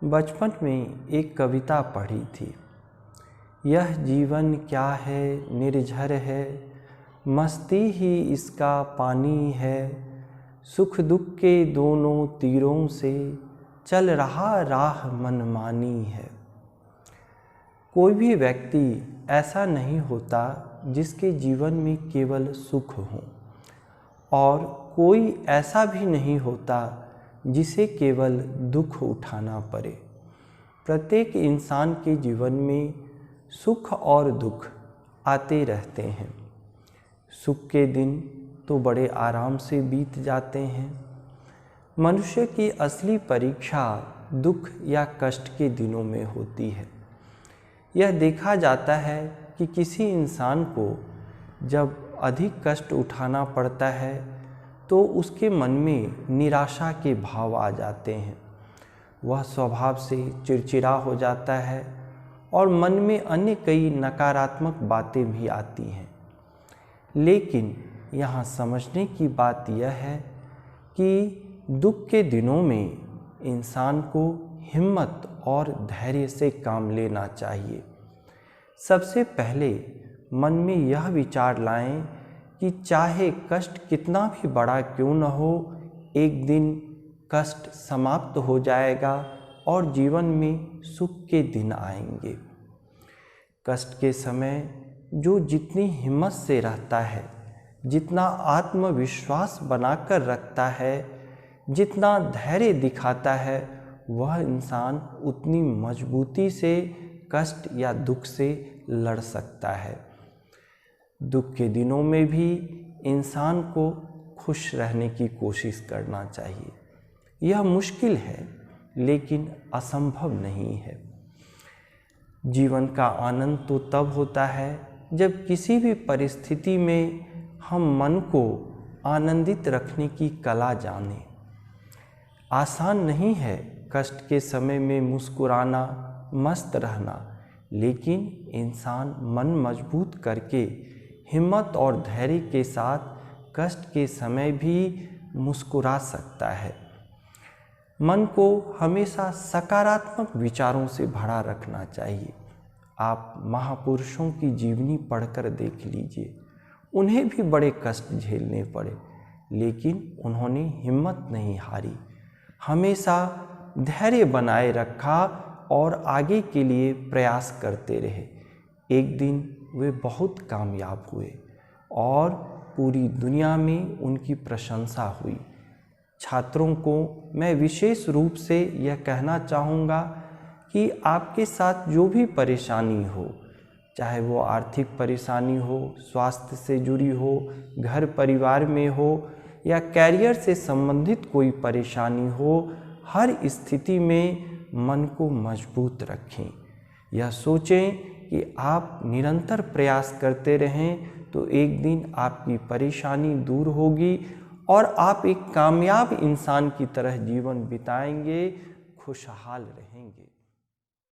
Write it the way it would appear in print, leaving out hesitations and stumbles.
बचपन में एक कविता पढ़ी थी। यह जीवन क्या है निर्झर है, मस्ती ही इसका पानी है। सुख दुख के दोनों तीरों से चल रहा राह मनमानी है। कोई भी व्यक्ति ऐसा नहीं होता जिसके जीवन में केवल सुख हो, और कोई ऐसा भी नहीं होता जिसे केवल दुख उठाना पड़े। प्रत्येक इंसान के जीवन में सुख और दुख आते रहते हैं। सुख के दिन तो बड़े आराम से बीत जाते हैं। मनुष्य की असली परीक्षा दुख या कष्ट के दिनों में होती है। यह देखा जाता है कि किसी इंसान को जब अधिक कष्ट उठाना पड़ता है तो उसके मन में निराशा के भाव आ जाते हैं। वह स्वभाव से चिड़चिड़ा हो जाता है और मन में अन्य कई नकारात्मक बातें भी आती हैं। लेकिन यहाँ समझने की बात यह है कि दुख के दिनों में इंसान को हिम्मत और धैर्य से काम लेना चाहिए। सबसे पहले मन में यह विचार लाएं कि चाहे कष्ट कितना भी बड़ा क्यों न हो, एक दिन कष्ट समाप्त हो जाएगा और जीवन में सुख के दिन आएंगे। कष्ट के समय जो जितनी हिम्मत से रहता है, जितना आत्मविश्वास बनाकर रखता है, जितना धैर्य दिखाता है, वह इंसान उतनी मजबूती से कष्ट या दुख से लड़ सकता है। दुख के दिनों में भी इंसान को खुश रहने की कोशिश करना चाहिए। यह मुश्किल है लेकिन असंभव नहीं है। जीवन का आनंद तो तब होता है जब किसी भी परिस्थिति में हम मन को आनंदित रखने की कला जानें। आसान नहीं है कष्ट के समय में मुस्कुराना, मस्त रहना, लेकिन इंसान मन मजबूत करके हिम्मत और धैर्य के साथ कष्ट के समय भी मुस्कुरा सकता है। मन को हमेशा सकारात्मक विचारों से भरा रखना चाहिए। आप महापुरुषों की जीवनी पढ़कर देख लीजिए। उन्हें भी बड़े कष्ट झेलने पड़े, लेकिन उन्होंने हिम्मत नहीं हारी, हमेशा धैर्य बनाए रखा और आगे के लिए प्रयास करते रहे। एक दिन वे बहुत कामयाब हुए और पूरी दुनिया में उनकी प्रशंसा हुई। छात्रों को मैं विशेष रूप से यह कहना चाहूँगा कि आपके साथ जो भी परेशानी हो, चाहे वो आर्थिक परेशानी हो, स्वास्थ्य से जुड़ी हो, घर परिवार में हो या कैरियर से संबंधित कोई परेशानी हो, हर स्थिति में मन को मजबूत रखें। यह सोचें कि आप निरंतर प्रयास करते रहें तो एक दिन आपकी परेशानी दूर होगी और आप एक कामयाब इंसान की तरह जीवन बिताएंगे, खुशहाल रहेंगे।